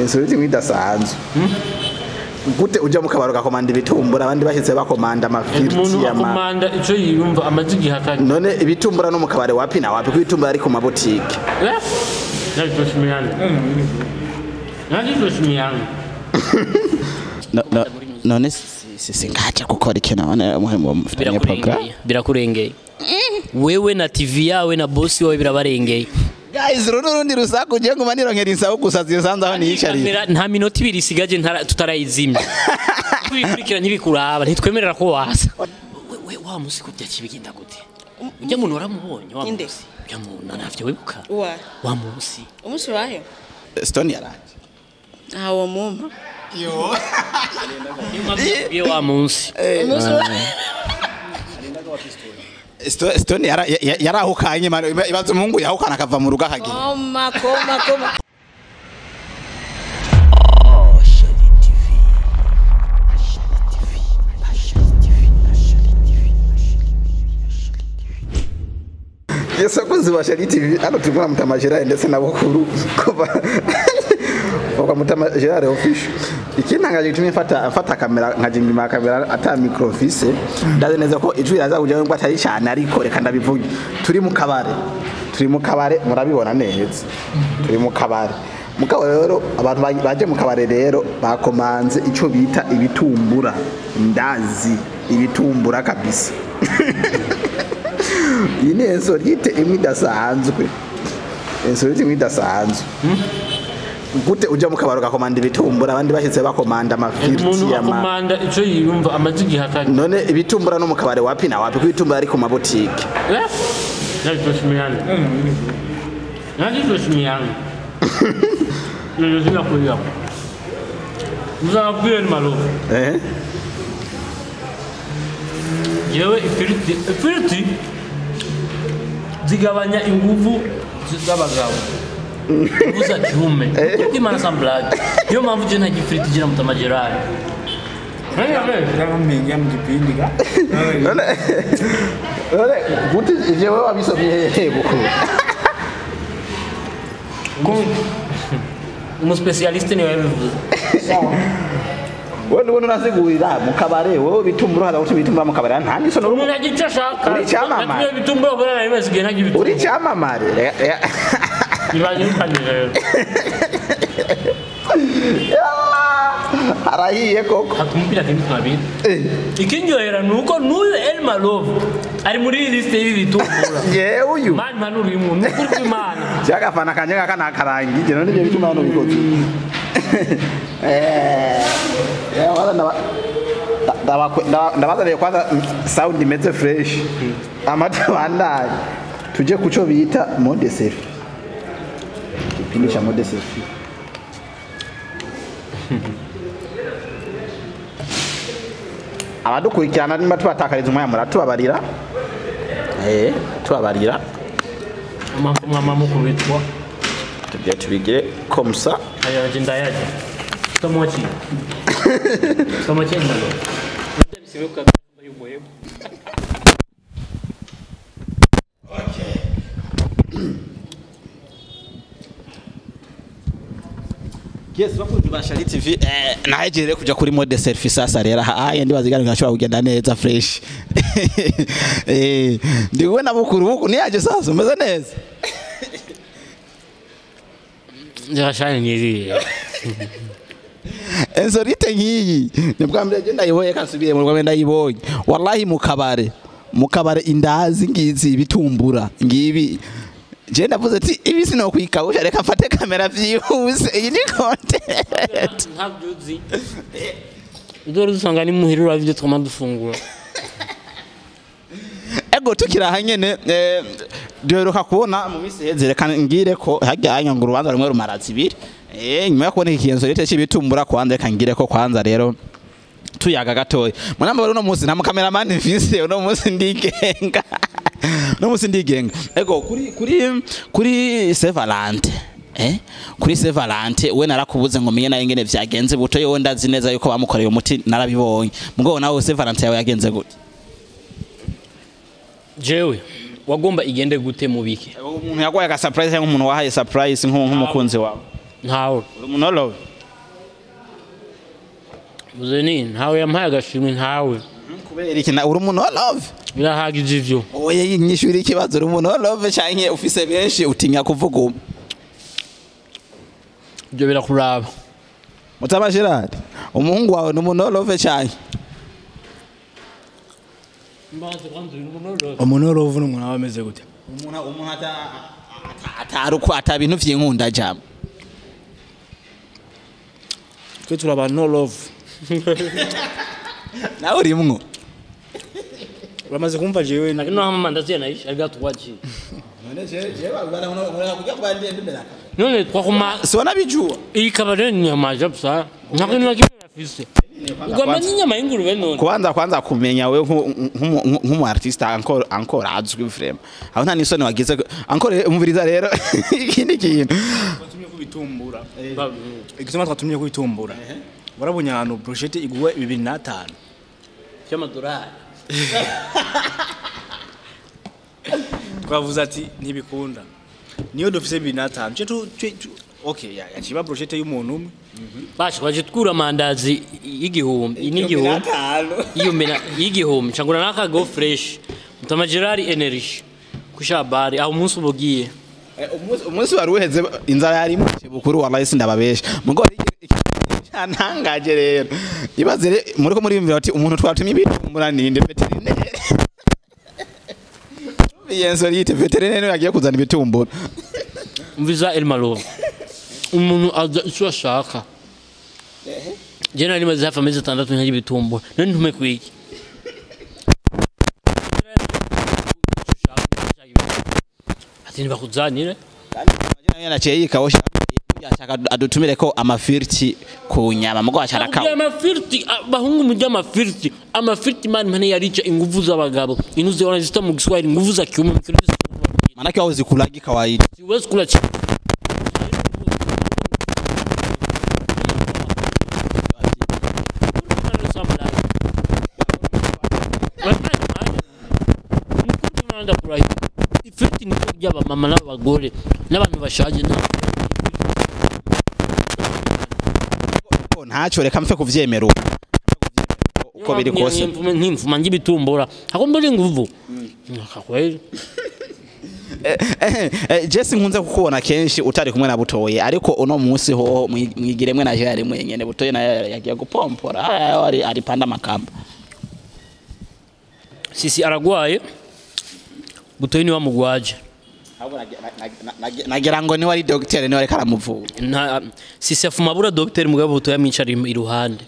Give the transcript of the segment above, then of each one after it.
insolite mwidasanzwe gute ujya mu kabaro gakomanda ibitumbura abandi bashyitse bakomanda amafiriti ya komanda ico yiyumva amazi gihakanye none ibitumbura no mu kabare wapi na wapi kwitumbura ari ku mabotike none singaje gukora ikintu abana muhembo mufitanye program birakurengeye wewe na TV yawe na boss wawe birabarengeye guys rundi rusaku je nguma nironkera insaho gusa zisanze aho niyicariye nta minota ibiri isigaje tutarayizimya twikurikira ntibikuraba ntitwemerera ko wasa we wa musi kujya kibigenda gute ujya muntu waramuhonye wa musi ujya muntu navyo wibuka wa musi umusi wahe Stone yaranje aho mumpa yo wa musi umusi Stone yarahukanye ibaze umungu yahukana akava mu rugo akagenda koma Yes, akoze wa Shari TV hano tugura Mutama Gerard ndetse na BUKURU kwa Mutama Gerard official ikintangaje gitumye mfata kamera nkajingima kamera ata microphone ndaze neza ko ijwi yaza kujya ngo atari cyane ariko reka ndabivuge turi mu kabare murabibona neza turi mu kabare mugabo rero abantu baje mu kabare rero bakomanze ico bita ibitumbura ndazi ibitumbura kabisa Ini insolite imwidasanzwe gute ujya mu kabaro gakomanda ibitumbura abandi bashyitse bakomanda amafiriti ya komanda ico yiyumva amazi gihakanye none ibitumbura no mu kabare wapi na wapi kwitumbura ari ku mabotike yewe ifiriti zigabanya inguvu z'abagabo ubuza kiume kimana samblage yo mpamvu je ntagifiriti gira Mutama Gerard Menga mkipindika none gute ivyo wewe wabisomye BUKURU umu specialist ni wewe wewe unasegurira mu kabare wewe bitumbura hada uti bitumbura mu kabare nta niso no umuntu agica shaka uri cyamamare bitumbura bora na imeze gena gibitumbura uri cyamamare ibanye ukanire arahiye koko akumpira kandi twabiri ikinyohera nuko nuyo MALOVE ari muri liste y'ibi bitumbura ye uyu man manuru y'umuntu kuri imana cyagafana kanje kana karangije none ibyo bituma hano bikoze ndabazaniye kwanza sound imeze fresh amata bandaye tuje kuco bita mode selfie ipimisha mode selfie abadukurikirana nimba tubatakariza umwanya muratubabarira tubabarira mama mukuru witwa tujye tubigire komsa ayaje ndayaje tomochi ndalo ndabisibuka yuboye okay Yes, bakunzi ba Shari TV nahejeje kuja kuri mode selfie sasa rero aya ndi bazigana ngashobora kugenda neza fresh ndiwe na BUKURU ni yaje sasa umeze neza Njashane niri insolite nkiyi nibwa mbere je ndayiboye kasubiye mu Rwanda ndayibonye wallahi mu kabare indazi ngizi ibitumbura ngibi je ndavuze ati ibi sino kwikawusha reka mfate kamera vyihuse iyi ni content ntabyuzi ndoro dusanga ni muhirura byo twama dufungura ego tukira hanyene duheruka kubona mu misi hezere kandi ngire ko hajyanye ngo urubanza rumwe rumarazi ibiri nyuma yo kubona iki insolite cy'ibitumbura kwanza reka ngire ko kwanza rero tuyaga gatoya munamba bari no munsi nta cameraman mfise no munsi ndigenga no munsi ndigenga ego kuri Sevalante kuri Sevalante we narakubuze ngo menye nayo ngene vyagenze buto yo ndazi neza yuko bamukoreye umuti narabibonye mugo nawe Sevalante yawe yagenze gute jewe wagomba igende gute mubike umuntu yagoye ka surprise cyangwa umuntu wahaye surprise nk'umukunzi wawe ntawe uri umuntu wa love uze ni ntawe yampaye agashimwe ntawe kubera iki uri umuntu wa love birahagije ivyo oya yinyishura ikibazo uri umuntu wa love canke ufise benshi utinya kuvuga umwe ibyo birakuraba Mutama Gerard umuhungu wawe n'umuntu wa love canke umuntu wa love n'umuntu aba ameze gute umuntu ataruko atabintu vyinkunda jam twe turaba no love nawe urimwo uramaze kumva jewe lakini no mama ndaziye naisha algatwaji none twakuma sibona bijua iyi kabare ni nyamaje psa ntakintu nakimwe yafise ugomba nyama y'ingurube none kwanza kumenya we nk'umu artiste encore azwi vraiment aho nta nisoni wagize encore umviriza rero ikindi kintu twatumye kubitumbura igituma twatumye kubitumbura warabonye ahantu brochette iguwe 2005 cy'amadolari twavuze ati ntibikunda niyo dufise 2005 okay yakiba brochette y'umuntu umwe baje baje twura amandazi y'igihumbi n'igihumbi y'igihumbi cyangwa naka go fresh Mutama Gerard energy kushabari aho umunsi ubugiye umunsi wari uheze inzara yari mu bukuru wallahi sindababesha mugo ntangaje rero ibaze muri ko muri bimvira ati umuntu twatumye ibintu muraninde veterinere yenso yite veterinere yagiye kuzana ibitumbura umviza MALOVE umuntu aza icyo ashaka je nari maze hafa amezi 6 ntaje ibitumbura none ntume kwiki ati bakuzanire naciye yikawosha yashaka adutumire ko amafiriti ku nyama mugo acaraka amafiriti bahungu mu by'amafiriti amafiriti mani yarica inguvu z'abagabo inuze wana zita mu Kiswahili inguvu za kiume manake wao zikulagi kawaida siwezi kula chini ifiriti ni byaba mama n'abagore n'abantu bashaje ntacyo reka mfe kuvyemera uko biri kose ntimfuma ngibitumbura ako mbere nguvu akakweli Jesse nkunze kukubona kenshi utari kumwe na Butoye ariko uno munsi ho mwigiremwe na Gerard mwenyene Butoye na yagiye gupompora ari panda makamba sisi aragwaye Butoye ni wa mugwaje nagira ngo ni wari docteur ni wari karamuvura sisi afuma bura docteur mugabo Butoye amwicara iruhande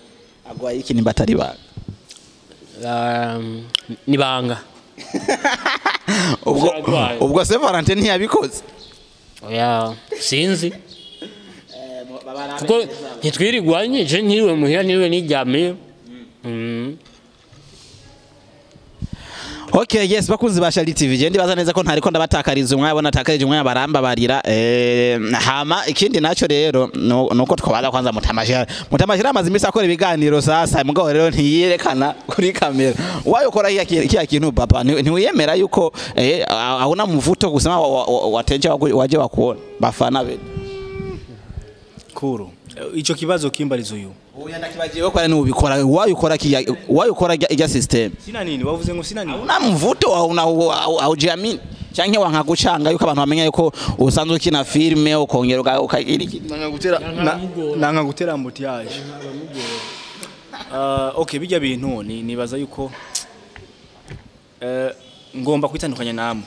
agwaye iki nimba atari banga ni banga ubwo se Valentin ntiyabikoze oya sinzi kuko ntitwirigwanye je ntiriwe muhira niwe nijyamiye Okay, yes, bakunzi ba Shali TV. Je ndibaza neza ko ntariko ndabatakariza umwanya bona takarije umwanya baramba barira hama ikindi naco rero nuko twabaza kwanza Mutama Gerard. Mutama Gerard amaze imisi akora ibiganiro sasa mugabo rero ntiyerekana kuri kamera. Wayo kora kiya kintu baba ntiwiyemera yuko ahuna muvuto gusema wateje waje wakuona bafana be. Kuru ico kibazo kimbarizo uyu Oya ndakibagiye ko ari n'ubikora wayo ukora ijya system sina nini wavuze ngo sina nini una mvuto au jamini cyanke wankagucanga yuko abantu bamenya yuko usanzwe kina filme ukongera ukagira iki nanga gutera mbutiyaje okay bijya bintu nibaza yuko ngomba kwitandukanya namwe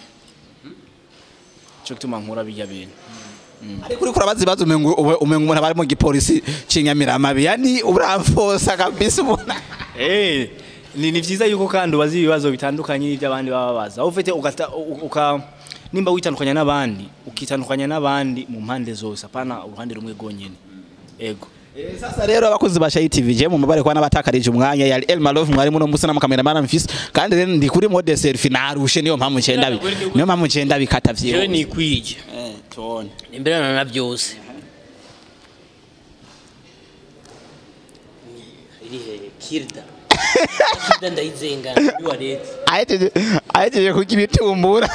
cyo gituma nkura bijya bintu ariko uri kurabaza ibibazo umengo umuntu bari mu gipolisi cinyamiramabi yani uramfosa kabisa ubona ni vyiza yuko kandi ubazi ibibazo bitandukanye by'abandi bababaza aho ufite nimba witandukanya n'abandi ukitandukanya n'abandi mu mpande zose apana uruhande rumwe gonyene ego sasa rero abakunzi ba Shali TV je mu mabare kwa nabatakarije umwanya ya MALOVE mwari muno musa na cameraman mfise kandi rero ndi kuri mode selfie narushe niyo mpamvu ncenda bikata vyiwe je ni kwije tone imbere na byose iri kirda ndayizenga biwarete ayeteje kugibitumbura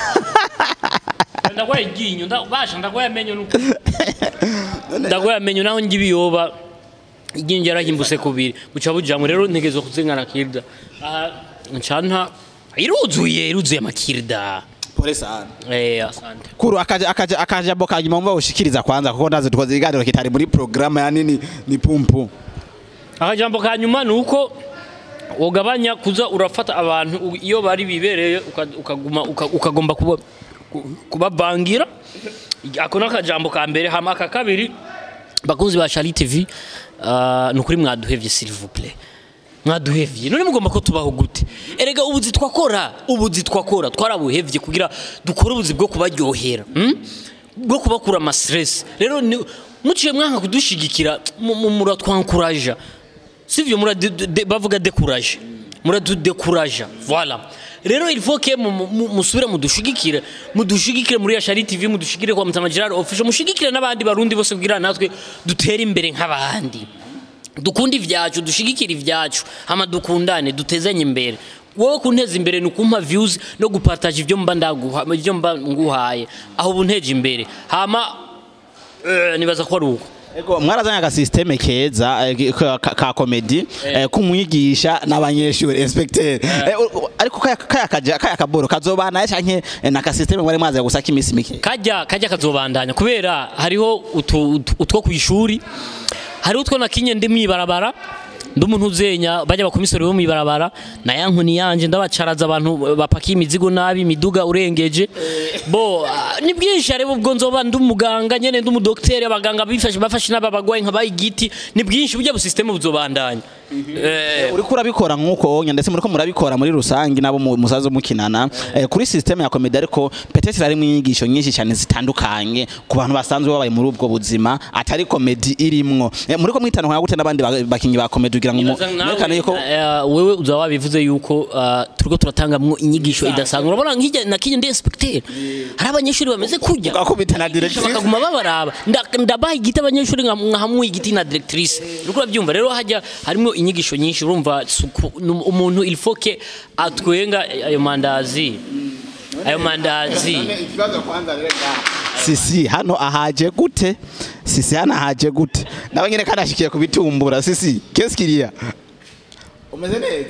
ndakwaye iginyo ndabasha ndakwaye amenyo nuko ndagoya menyo naho ngibiyoba iginje yarahimbuse kubiri buca bujamwe rero ntegezo kuzengana kirda ncanta iruzuye amakirda pole sana asante kuru akaja boka nyuma mva ushikiriza kwanza kuko ndaze tukoze iganiro kitari muri programme ya nini ni pumpu akajambo ka nyuma nuko wogabanya kuza urafata abantu iyo bari bibereye ukagomba kubabangira akona akajambo ka mbere hama aka kabiri bakunzi ba Charlie TV nukuri mwaduhevye s'il vous plaît mwaduhevye none mugomba ko tubaho gute erega ubuzi twakora twarabuhevye kugira dukora ubuzi bwo kubaryohera bwo kubakura ama stress rero muciye mwanka kudushigikira muratwankuraja sivyo bavuga décourage muradudécourage voilà rero il faut que musubira mudushigikire muri Charlie TV mudushigikire kwa Mutama Gerard official mushigikire n'abandi barundi bose kugira natwe dutere imbere nk'abandi dukundi ivyacu dushigikire ivyacu hama dukundane dutezanye imbere wowe kunteza imbere nukumpa views no gupartage ivyo mba ndaguha ivyo mba nguhaye aho bunteje imbere hama nibaza ko ari uko ego mwarazanya ka systeme keza ka comedy kumwigisha n'abanyeshuri inspecteur ariko kaya kaboro kazobana canke na ka systeme mwari mwaza gusaka imisi mike kajya kazobandanya kubera hariho utwo kwishuri hari utwo nakinye ndi mwibarabara ndumuntu uzenya bajya bakomisori bo mwibarabara na yankuni yanje ndabacaraza abantu bapakiye imizigo nabi imiduga urengeje bo ni bwinshi arebo ubwo nzoba ndumuganga nyene ndumudoktere abaganga bafashe n'ababagwaye nkabaye igiti ni bwinshi burya bu system buzobandanya uri kurabikora nkuko ndetse muri ko murabikora muri rusangi nabo musazo mukinana kuri system ya comedy ariko peut-être ari mu nyigisho nyinshi cyane zitandukanye ku bantu basanzwe babaye muri ubwo buzima atari comedy irimwo muri ko mwitanwa gute n'abandi bakinyi ba comedy kugira ngo mekane yuko wewe uzawa bivuze yuko turiko turatangamwo inyigisho idasanzwe urabona nk'ijya nakinye ndi inspecteur hari abanyeshuri bameze kujya bakubita na directrice bakaguma babaraba ndabaha igiti abanyeshuri nkahamuye igiti na directrice nuko urabyumva rero hajya harimo inyigisho nyinshi urumva umuntu il faut que atwenga ayo mandazi ikibazo kwanza reka CYCY hano ahaje gute CYCY hano ahaje gute nawe nyene kanashikiye kubitumbura CYCY qu'est-ce qu'il y a umeze neza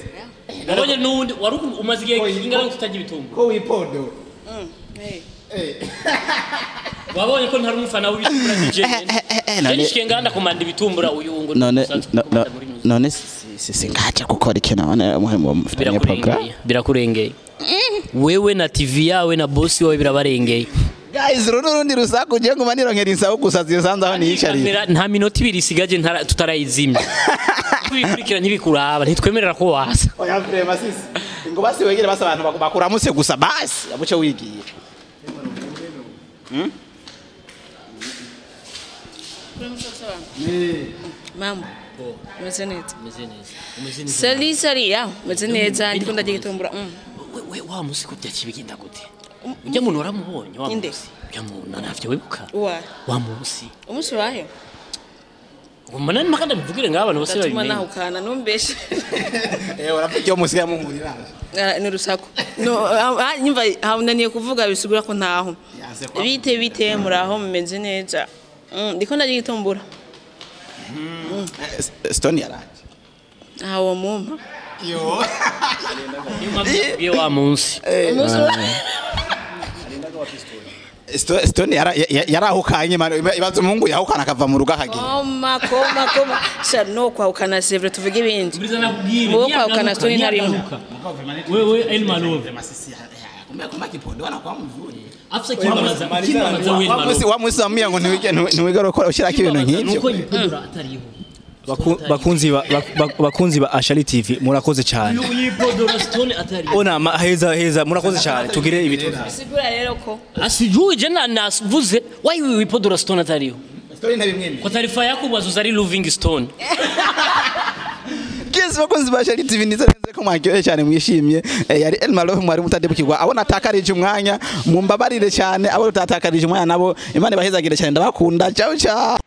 nabonye nundi wari umaze igihe ingana tutagira ibitumbura ko wipodo wabonye ko ntari umufana w'ibitumbura nije nishike nganda komanda ibitumbura uyungu none CYCY ngaje gukora ikintu none mufitanye program birakurengeye wewe na TV yawe na boss wawe birabarengeye guys rundi rusaku je nguma nironkera insaho gusaza sanza aho niyicariye nta minota ibiri isigaje tutarayizimya kubikurikira ntibikuraba ntitwemerera ko wasa oya vrema CYCY ngo basi wegere basa abantu bakuramutse gusa basi abuce wigiye Mambo. Umeze neza. Sali ya, umeze neza ndiko ndagiye gitumbura. We wa musiko byakibigenda gute? Ujya muntu waramubonye wa musi. Ujya muntu navyo wibuka. Wa musi. Umusi wayo. Umana makanda mvugire ngaba bose babimenye. Tumana ukana numbeshe. Urapfye umusi yamuhurira. Ni rusako. No nyumva haunaniye kuvuga bisugura ko ntaho. Bite muraho mumeze neza. Ndiko ndagiye gitumbura. Stone yaraje. Aho mumpa. Yo. Ye wa munsi. Stone yarahukanye mano ibazo mungu yahukana akava mu rugo akagiye. Koma. Sha no kwa ukana sevre tuvuge ibindi. Wo kwa ukana Stone ntarimo. Wewe el MALOVE. Kumbe kipondo wana kwa mvuri. Afisa kimamaza wewe. Wamusamia ngo ntiwigara ukora ushiraka ibintu nk'ibyo. Nuko yipodora atariho. bakunzi ba Charlie TV murakoze cyane yipodora Stone atariho. Ona heza murakoze cyane tugire ibituzi. Sigura rero ko asijui je navuze why wipodora Stone atariho. Stone ntabimwene. Kwa taarifa yako bazo ari Loving Stone. Yes bakunzi ba Charlie TV nizo neze ko mwagyoye cyane mwishimye yari MALOVE mwari mutadebukirwa abona atakarije umwanya mumbabarire cyane abo tutatakarije umwanya nabo Imana bahezagire cyane ndabakunda ciao ciao.